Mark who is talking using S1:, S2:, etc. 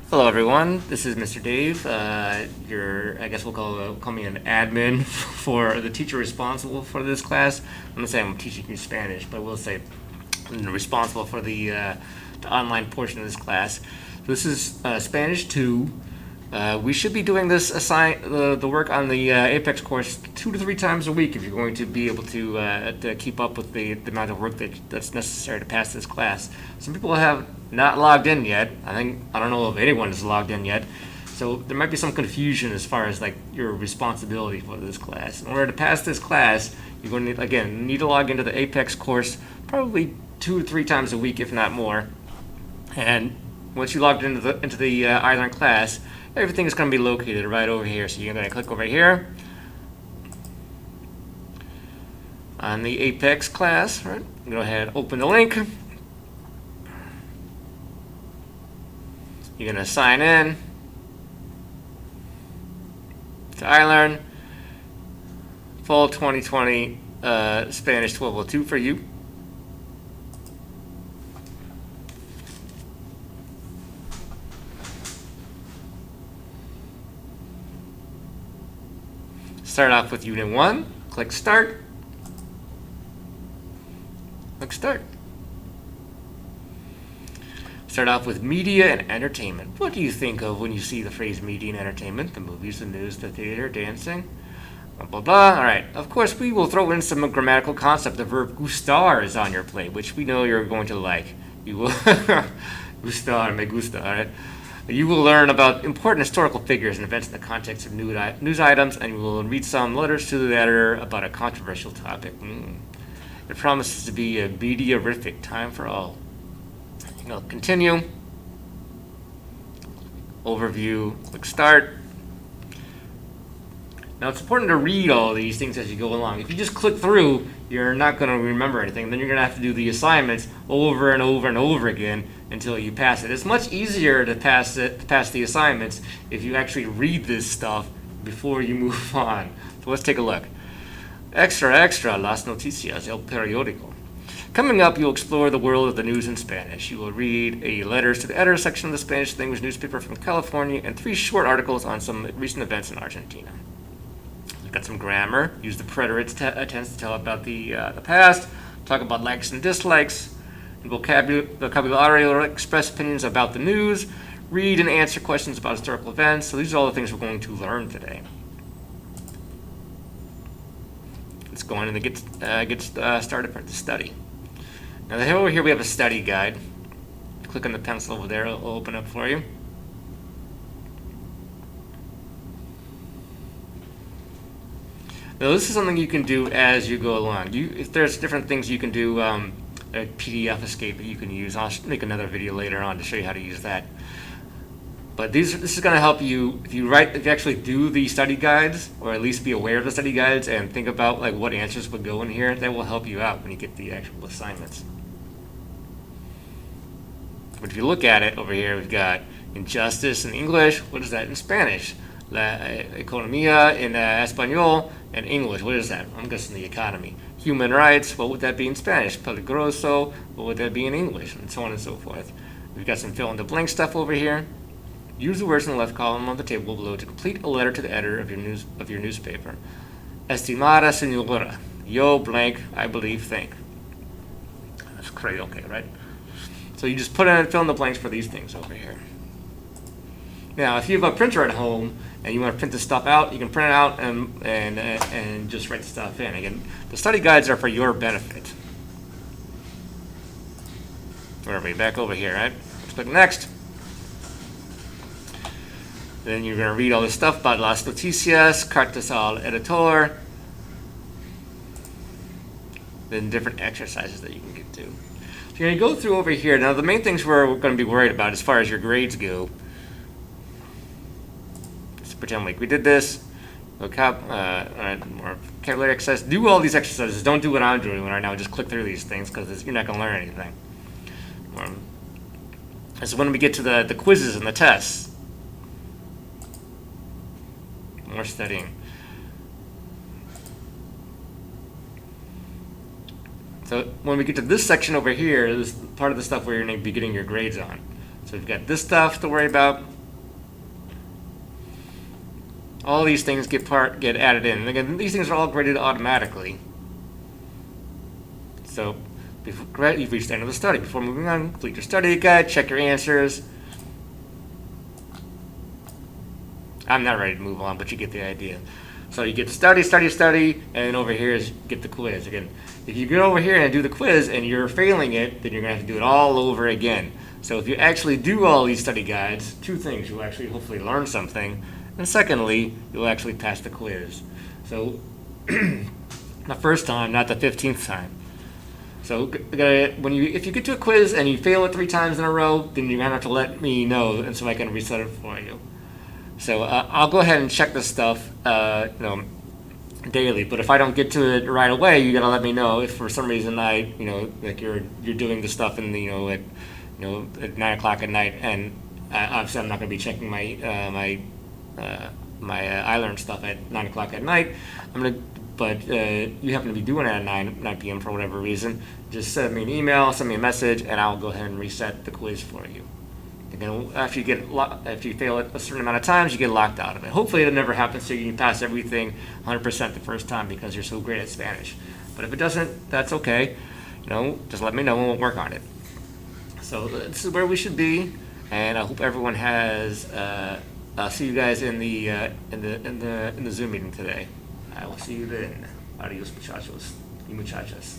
S1: Hello, everyone. This is Mr. Dave. I guess we'll call me an admin for the teacher responsible for this class. I'm gonna say I'm teaching you Spanish, but we'll say I'm responsible for the online portion of this class. This is Spanish 2. We should be doing this the work on the Apex course 2 to 3 times a week if you're going to be able to keep up with the amount of work that's necessary to pass this class. Some people have not logged in yet. I don't know if anyone is logged in yet. So there might be some confusion as far as like your responsibility for this class. In order to pass this class, you're going to need to log into the Apex course probably 2 to 3 times a week, if not more. And once you logged into the iLearn class, everything is going to be located right over here. So you're going to click over here on the Apex class. Right? Go ahead, open the link. You're going to sign in to iLearn Fall 2020 Spanish 1202 for you. Start off with Unit 1, click Start. Click Start. Start off with media and entertainment. What do you think of when you see the phrase media and entertainment? The movies, the news, the theater, dancing, blah, blah, blah. All right. Of course, we will throw in some grammatical concept. The verb gustar is on your plate, which we know you're going to like. You will gustar, me gusta, all right? You will learn about important historical figures and events in the context of news items, and you will read some letters to the editor about a controversial topic. It promises to be a media-rific time for all. Continue. Overview. Click Start. Now it's important to read all these things as you go along. If you just click through, you're not going to remember anything. Then you're going to have to do the assignments over and over and over again until you pass it. It's much easier to pass the assignments if you actually read this stuff before you move on. So let's take a look. Extra, extra, las noticias, el periódico. Coming up, you'll explore the world of the news in Spanish. You will read a letters to the editor section of the Spanish language newspaper from California and 3 short articles on some recent events in Argentina. We've got some grammar. Use the preterite tense to tell about the past. Talk about likes and dislikes. And vocabulary will express opinions about the news. Read and answer questions about historical events. So these are all the things we're going to learn today. Let's go on and get started for the study. Now over here we have a study guide. Click on the pencil over there, it'll open up for you. Now this is something you can do as you go along. If there's different things you can do, a PDF escape that you can use. I'll make another video later on to show you how to use that. But this is going to help you if you actually do the study guides, or at least be aware of the study guides and think about like what answers would go in here. That will help you out when you get the actual assignments. But if you look at it over here, we've got injustice in English. What is that in Spanish? La economía in español. And English, what is that? I'm guessing the economy. Human rights, what would that be in Spanish? Peligroso, what would that be in English? And so on and so forth. We've got some fill in the blank stuff over here. Use the words in the left column of the table below to complete a letter to the editor of your newspaper. Estimada señora, yo blank, I believe, think. That's great, okay, right? So you just fill in the blanks for these things over here. Now, if you have a printer at home and you want to print this stuff out, you can print it out and just write the stuff in. Again, the study guides are for your benefit. We're back over here, right? Let's click next. Then you're going to read all this stuff about las noticias, cartas al editor, then different exercises that you can get to. So you're going to go through over here. Now, the main things we're going to be worried about as far as your grades go. Let's pretend like we did this. More vocabulary exercise. Do all these exercises. Don't do what I'm doing right now. Just click through these things because you're not going to learn anything. So when we get to the quizzes and the tests, more studying. So when we get to this section over here, this is part of the stuff where you're going to be getting your grades on. So we've got this stuff to worry about, All these things get added in. And again, these things are all graded automatically. So, you've reached the end of the study. Before moving on, complete your study guide, check your answers. I'm not ready to move on, but you get the idea. So you get study, and over here is get the quiz. Again, if you get over here and do the quiz and you're failing it, then you're going to have to do it all over again. So if you actually do all these study guides, two things: you'll actually hopefully learn something, and secondly, you'll actually pass the quiz. So the first time, not the 15th time. So if you get to a quiz and you fail it 3 times in a row, then you're going to have to let me know, and so I can reset it for you. So I'll go ahead and check this stuff, daily. But if I don't get to it right away, you gotta let me know. If for some reason like you're doing the stuff in the at 9 o'clock at night, and obviously I'm not gonna be checking my iLearn stuff at 9 o'clock at night. But you happen to be doing it at 9 p.m. for whatever reason, just send me an email, send me a message, and I'll go ahead and reset the quiz for you. Again, if you fail it a certain amount of times, you get locked out of it. Hopefully it never happens so you can pass everything 100% the first time because you're so great at Spanish. But if it doesn't, that's okay. Just let me know and we'll work on it. So this is where we should be, and I hope everyone has. I'll see you guys in the Zoom meeting today. I will see you then. Adios, muchachos y muchachas.